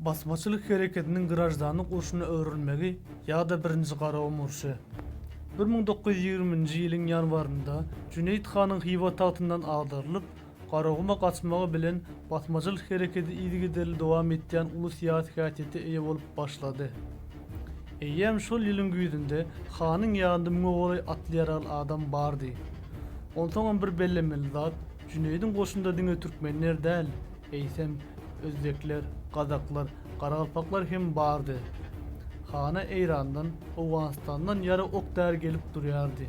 Basmaçylyk hereketiniň gyrajdanlyk urşuna öwrülmegi ýa-da birinji garawam urşy. 1920-nji ýylyň ýanwarynda Cüneyt Hanyň Hiwa tagtyndan agdarylyp, garawama gaçmagy bilen basmaçylyk hereketi ýygy dowam etýän uly syýasy häsiýete eýe bolup başlady. Eýem şol ýylyň güýdünde hanyň ýanynda Mogoly atlaýaral adam bardy. Onsoň bir bellemeli zat Cüneyt'in goşunda diňe türkmenler däl, eýsem özbekler, gazaklar, garagalpaklar hem bardy. Hana Eýrandan, Owganistandan ýara okdar gelip durýardy.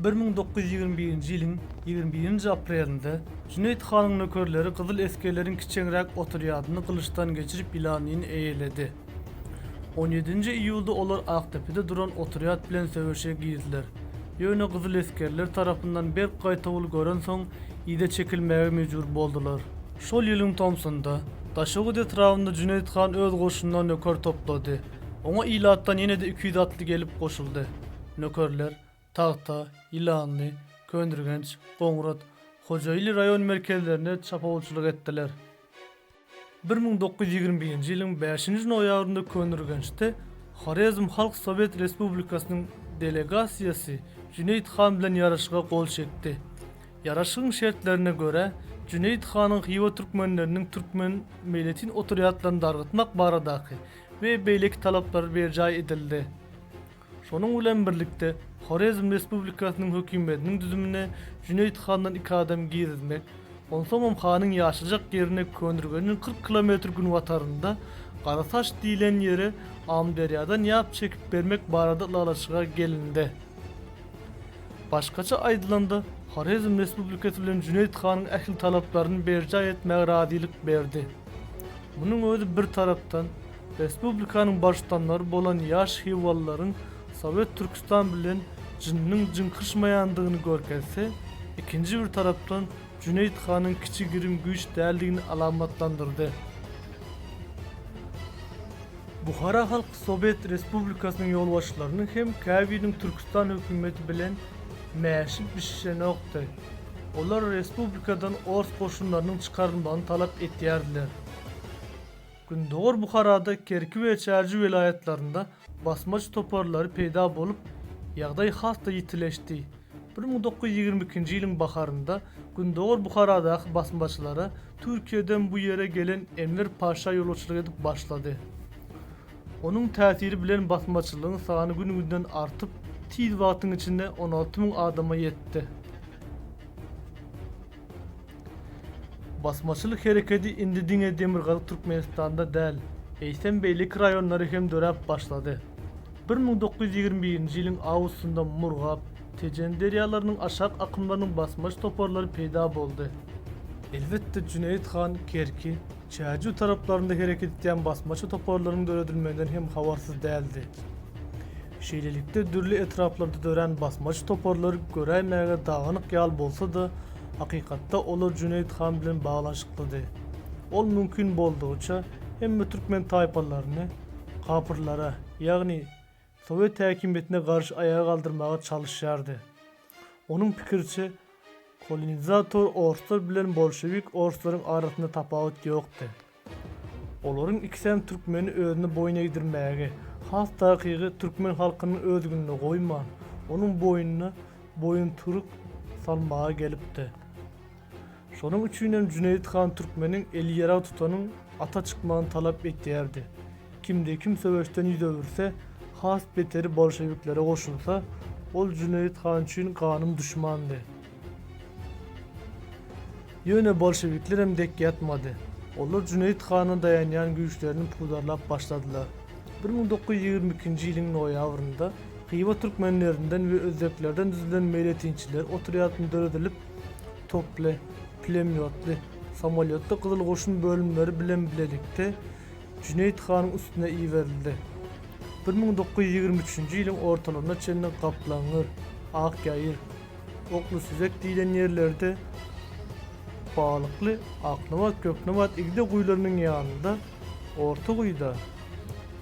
1921-nji ýylyň 21-nji aprelinde Cüneyt Hanyň nökerleri Gyzyl eskerleriň kiçeňrek oturýadyny kılıçdan geçirip ilanyny eýledi. 17-nji iýulda olar Aktepe'de duran oturýat bilen söwüşe girdiler. Ýöne Gyzyl eskerler tarapyndan bir gaýtabyl gören soň ýyda çekilmäge mejbur boldular. Şol ýylyň Tomsonda Daşogy etrafynda Cüneyt Han öz goşundan nöker toplady. Oňa ilatdan ýene de 200 atly gelip goşuldy. Nökerler Tagta, Ýylanly, Köndürgenç, Goňrat, Hojaýly raýon merkezlerine çapawçylyk etdiler. 1921-nji ýylyň 5-nji noýabrynda Köndürgençde Хорезm Halk Sowet Respublikasynyň delegasiýasy Cüneyt Han bilen ýaraşyga gol çekdi. Ýaraşygyň şertlerine göre Cüneyt Hanyň Hiwa türkmenleriniň türkmen milletin oturýatlaryny dargytmak baradaky we beýleki talaplary berjay edildi. Şonuň bilen birlikde Хорезm Respublikasynyň hökümetiniň düzümine Cüneyt Handan 2 adam girizmek, onsoň hanyň ýaşajak ýerine Köndürgençden 40 kilometr gün watarynda Garasaç diýilen ýere Amderýadan ýap çekip bermek barada lalaşyga gelindi. Başgaça aýdylanda Хорезm Respublikasy bilen Cüneyt Hanyň ähli talaplaryny berjay etmäge razylyk berdi. Munyň özü bir tarapdan Respublikanyň başdanlary bolan ýaş hiwallaryň Sowet Türkistan bilen jynyň jyňkyrşmaýandygyny görkezse, ikinji bir tarapdan Cüneyt Hanyň kiçigirim güýç däldigini alamatlandyrdy. Buhara Halk Sowet Respublikasynyň ýolbaşçylarynyň hem Käbiýiň Türkistan hökümeti bilen mäşip bişenokdy. Olar respublikadan ors goşunlarynyň çykarylmagyny talap etýärdiler. Gündogor Buharada Kerki we Çärji vilayetlerinde basmaç toparlary peýda bolup, ýagdaý hasda ýitileşdi. 1922-nji ýylyň baharynda Gündogor Buharadaky basmaçylara Türkiýeden bu ýere gelen Enver Paşa ýolçylyk edip başlady. Onuň täsiri bilen basmaçylygyň sany gün-günden artyp, tiz wagtyň içinde 16.000 adama ýetdi. Basmaçylyk hereketi indi diňe Demirgaly Türkmenistanda däl, eýsem beýleki raýonlary hem dörap başlady. 1921-nji ýylyň awgustunda Murgap, Tejen derýalarynyň aşak akymlarynyň basmaç toparlary peýda boldy. Elbetde Cüneyt Han Kerki, Çärji taraplarynda hereket etýän basmaçy toparlarynyň döredilmegиnden hem habarsyz däldi. Şeýlelikde dürli etraplarda dören basmaçy toparlary göräýmäge daganyk ýal bolsa da, hakykatda olar Cüneyt Han bilen baglanşyklydy. Ol mümkin boldugyça hemme türkmen taýpalaryny kapyrlara, ýagny Sowet häkimetine garşy ayağa galdyrmaga çalyşýardy. Onuň pikirçe, kolonizator orslar bilen bolşewik orslaryň arasynda tapawut ýokdy. Olaryň ikisem türkmeni özüne boyun eýdirmäge, has takygy türkmen halkynyň özgünlüğine goýman, onuň boyununa boyun turuk salmaga gelipdi. Şonuň üçin Cüneyt Han türkmeniň eli ýara tutanyň ata çykmagyny talap etýärdi. Kimde kim söwüşden ýüz öwürse, has beteri bolşewiklere goşulsa, ol Cüneyt Han üçin ganyň düşmandy. Ýöne bolşewikler hem dek ýatmady. Olar Cüneyt Hanyň dayanýan güýçlerini pudarlap başladylar. 1922-nji ýylyň noýabrynda Hiwa türkmenlerinden we özbeklerden düzülen meýletinçiler oturýatyny döredilip, toply, pulemyotly, samolyotly Gyzyl goşun bölümleri bilen bilelikde Cüneyt Hanyň üstüne iýerildi. 1923-nji ýylyň ortalarynda çenden Gaplaňyr, Akgaýyr, Okly Süzek diýilen ýerlerde Balykly, Aknabat, Köknabat igde guýlarynyň ýanynda, orta guýda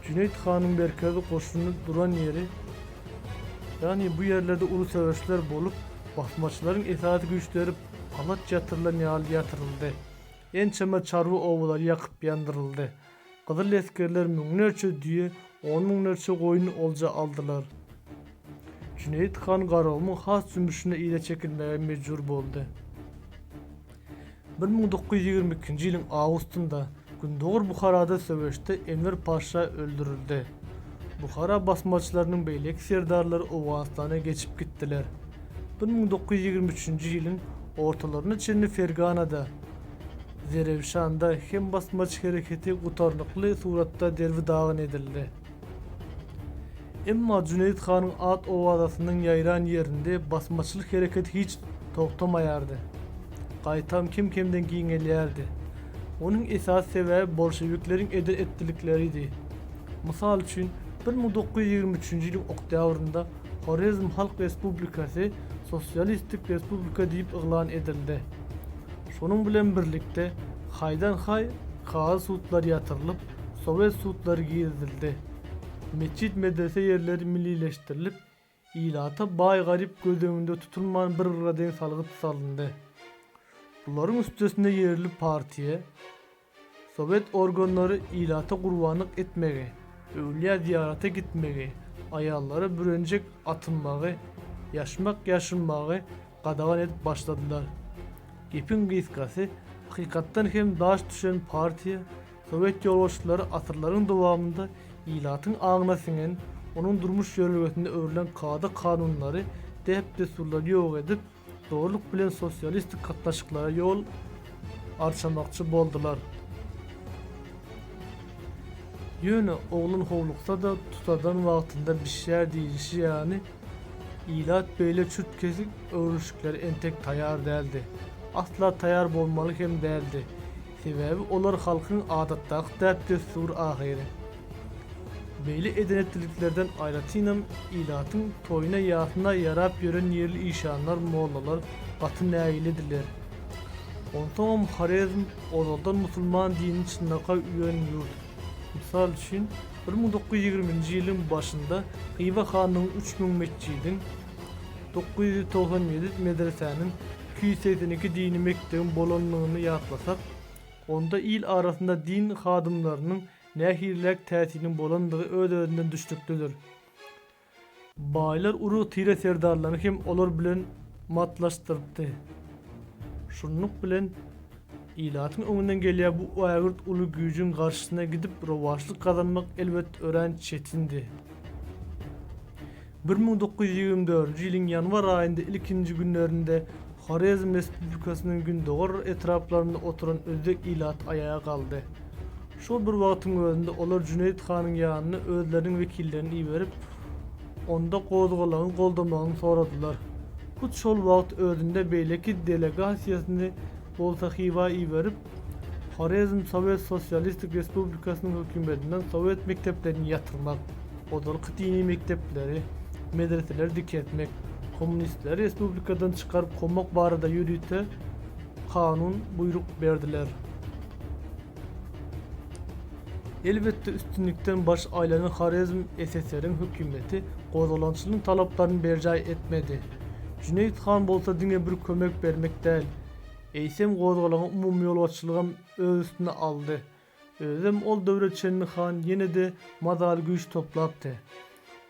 Cüneyt Hanyň merkezi goşuny duran ýeri, ýani bu ýerlerde uly söwüşler bolup, basmaçylaryň esasy güýçleri palat ýatyrylan ýaly ýatyryldy. En çema çarwy owlary ýakyp ýandyryldy. Kızıl eskerler müňlerçe düýe, 10 müňlerçe goýun olja aldylar. Cüneyt Han garawymyň has cümbüşine ýyla çekilmäge mejbur boldy. 1922-nji ýylyň awgustynda Gündoğur Buharada söwüşde Enver Paşa öldürildi. Buhara basmaçylarynyň beýleki serdarlary Owganistana geçip gitdiler. 1923-nji ýylyň ortalaryna çenli Ferganada, Zerewşanda hem basmaçy hereketi gutarnykly suratda derbi edildi. Emma Cüneyt Hanyň at owadasynyň ýaýran ýerinde basmaçylyk hereketi hiç toktamayardy. Gaýtam kim-kimden giňelýärdi. Onuň esas sebäbi bolşewikleriň eder etdilikleriydi. Mysal üçin 1923-nji ýylyň oktýabrynda Horezm Halk Respublikasy Sosialistik Respublika diýip yglan edildi. Şonuň bilen birlikde haýdan-haý kağız sutlar ýatyrylyp, Sowet sutlary giýdildi. Meçit medrese ýerleri millileşdirilip, ilata baý garyp gözleminde tutulman bir raden salgyt salyndy. Bularyň üstesinde ýerli partiýa, Sowet organlary ilata gurbanyk etmegi, öwliýa ziýarata gitmegi, aýallary bürenjek atynmagy, ýaşynmagy gadagan edip başladylar. Gepin gysgasy, hakykatdan hem daş düşen partiýa, Sowet ýolbaşçylary asyrlaryň dowamında ilatyň aňyna siňen, onuň durmuş ýörelgesinde örülen kada kanunlary dep-desurlary ýok edip, doğruluk bilen sosialistik katlaşıklara yol arçamakçı boldular. Ýöne oğlun hovluksa da tutadan wagtynda bişär diýişi ýani ilat beýle çürt kesik örüşükleri entek taýar däldi. Asla taýar bolmaly hem däldi. Sebäbi olar halkyň adatdaky dep-desur ahyry. Beýle edenetliklerden aýratynam ilatyň toýuna ýatyna ýarap ýören ýerli işanlar, mollalar gaty näýilidiler. Ondan Horezm ozaldan musulman dinini çynaka üýen ýurt. Misal üçin 1920-nji ýylyň başynda Hywa hanyň 3000 meçidiň 997 medresäniň 282 dini mektebiň bolanlygyny ýaklasak, onda il arasynda din hadymlarynyň nähirlek täsiriniň bolandygy öz-özünden düşdükdidir. Baýlar uruq tire serdarlaryny hem olar bilen matlaşdyrdy. Şunluk bilen ilatyň öňünden gelýär bu aýgyrt uly güýjüň garşysyna gidip rowaşlyk kazanmak elbet ören çetindi. 1924-nji ýylyň ýanwar aýynda ilkinji günlerinde Horezm Respublikasynyň Gündoğur etraplarynda oturan özek ilat ayağa kaldy. Şol bir wagtyň özünde olar Cüneyt Hanyň ýanyna özleriň wekillerini iýerip, onda gozgalagyň goldamagyny soradylar. Bu şol wagt özünde beýleki delegasiýasyny bolsa Hywa iýerip, Horezm Sowet Sosialistik Respublikasynyň hökümetinden Sowet mekteplerini ýatyrmak, odalyk dini mektepleri, medreseler diketmek, komünistler respublikadan çıkarıp komak barada ýürüte kanun buyruk berdiler. Elbette üstünlükten baş aýlany Horezm SSR'in hökümeti gozalançylyň talaplaryny berjay etmedi. Cüneyt Han bolsa diňe bir kömek bermek däl, eýsem gozgalagyň umumy ýolbaşçylygy öz üstüne aldy. Özüm ol döwretçini Han ýene de mazal güýç toplapdy.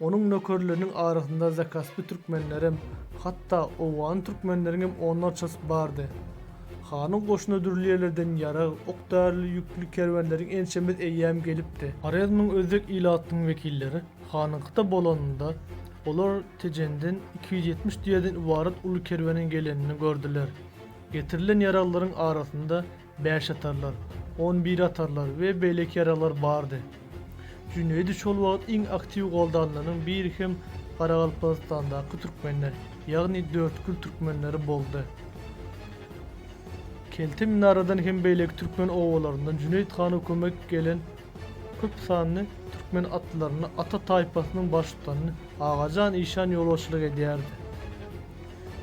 Onuň nökerleriniň arasynda Zakaspy türkmenlerem, hatda Owgan türkmenleriň hem onlarçasy bardy. Hanyň goşuna dürliýerlerden ýara okdarly ýüklü kerwenleriň ençemet eýýäm gelipdi. Horezmyň özek ilatynyň wekilleri Hanyňda bolanynda olar tejenden 270 diýeden ibaret uly kerwenin gelenini gördüler. Getirilen ýaralaryň arasynda 5 atarlar, 11 atarlar we beýleki ýaralar bardy. Cüneydi şol wagt iň aktiw goldanlaryň biri hem Garagalpastandaky türkmenler, ýagny 4 kül türkmenleri boldy. Kelte minaradan hem beýleki türkmen owalaryndan Cüneyt Hanyň kömek gelen köp sanly türkmen atlaryny ata taýpasynyň başlygyny Agajan Işan ýolbaşçylyk edýärdi.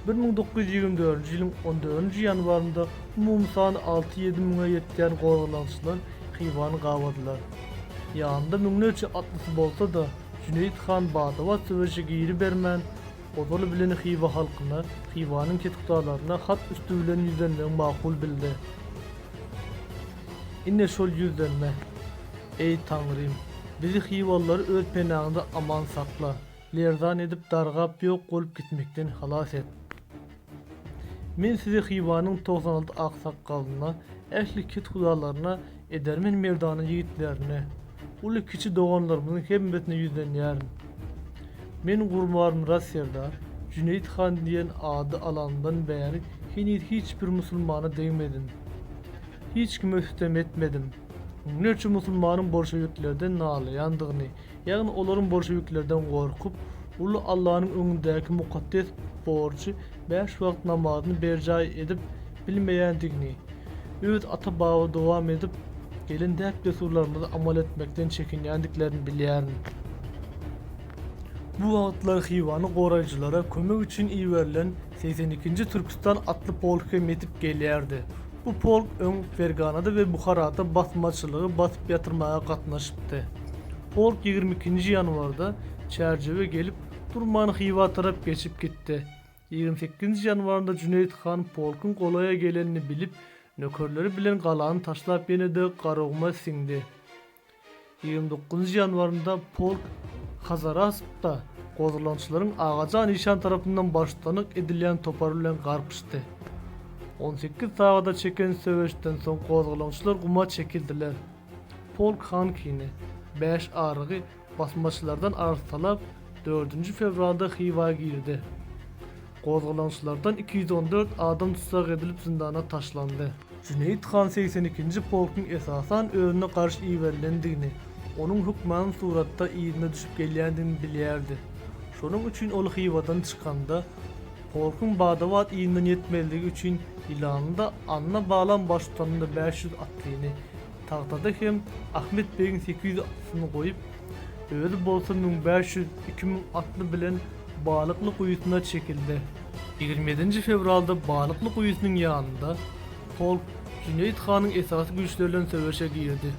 1924-nji ýylyň 14-nji ýanwarynda umumy sany 6-7 miňe ýetýän gozalançylar Hywany gawadylar. Ýanynda müňlerçe atlysy bolsa da Cüneyt Han Batywa söwüşe giri bermän, odaly bilen Hywa halkyna, Hywanyň ketgudalaryna hat üstü bilen ýüzlenmek makul bildi. Inne şol ýüzlenme Ey Tanrym, bizi hivalları öz penağında aman sakla. Lerdan edip dargap yok olup gitmekten halas et. Men sizi hivanın 96 aksakalına, ehli kit hudalarına, edermen mevdanın yiğitlerine, ulu kiçi doğanlarımızın hemmesine yüzlenýärin. Men gurmarym Rasyerdar, Cüneyt Han diyen adı alandan beri hiçbir musulmana değmedim. Hiç kime sütem etmedim. Neçe musulmanın bolşeviklerden nalayandygyny, ýagny olaryň bolşeviklerden gorkup, ulu Allah'ın öňündäki mukaddes borçy 5 wagt namazyny berjay edip bilmeýändigini, öz ata baby dowam edip gelen däp desurlarymyza amal etmekden çekinýändiklerini bilýärin. Bu wagtlar Hivany goraýjylara kömek üçin iýerilen 82-nji Türkistan atly polk metip gelýärdi. Bu polk öň Ferganada we Buharada basmaçylygy basyp ýatyrmaga gatnaşypdy. Polk 22-nji ýanwarda çärjebe gelip Durmany Hiva tarap geçip gitdi. 28-nji ýanwarynda Cüneyt Han polkyň golaýa gelenini bilip, nökerleri bilen galany taşlap ýene-de garagma siňdi. 29-njy ýanwarynda polk Hazaraspda gozlançylaryň Agaja Nişan tarapyndan başlanyk edilýän topar bilen garpyşdy. 18 sagada çeken söwüşden soň gozlançylar guma çekildiler. Polk Han kini 5 argy basmaçylardan arsalap 4-nji fevralda Hiva girdi. Gozlançylardan 214 adam tutsak edilip zindana taşlandy. Cüneyt Han 82-nji polkyň esasan özüne garşy iýerilendigini, onun hukmanyň suratda iýine düşüp gelýändigini bilýärdi. Şonuň üçin ol Hivadan çykanda polkyň Badawat iýinden ýetmeldigi üçin ilanda anna bağlan baştanında 500 atlyny, tagtada hem Ahmet Bey'in 800 atlyny goýup, özü bolsa 1500-2000 atly bilen Balıklı Kuyusu'na çekildi. 27 fevralda Balıklı Kuyusu'nun ýanynda polk Cüneyt Han'ın esasy güýçlerinden söwüşe girdi.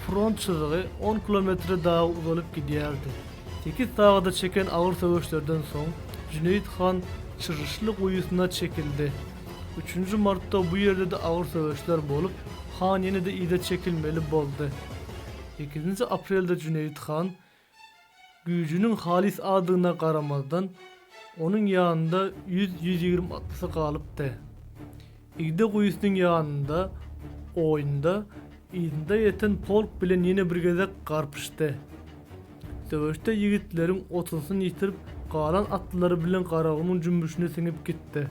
Front çyzygy 10 kilometre daha uzalyp gidýärdi. 8 sagada çeken agyr söwüşlerden soň Cüneyt Han Çyrışly Kuyusu'na çekildi. 3. martda bu ýerde de agyr söwüşler bolup, Han ýene-de ýyda çekilmeli boldy. 8 aprelde Cüneyt Han güýjüniň halis adyna garamazdan onun ýanynda 100-120 atlysy galypdy. İgde Kuyusu'nun ýanynda oýunda ýyzynda ýeten polk bilen ýene bir gezek garpyşdy. Döwüşde ýigitleriň 30-syny ýitirip galan atlary bilen garagymyň jümbüşine siňip gitdi.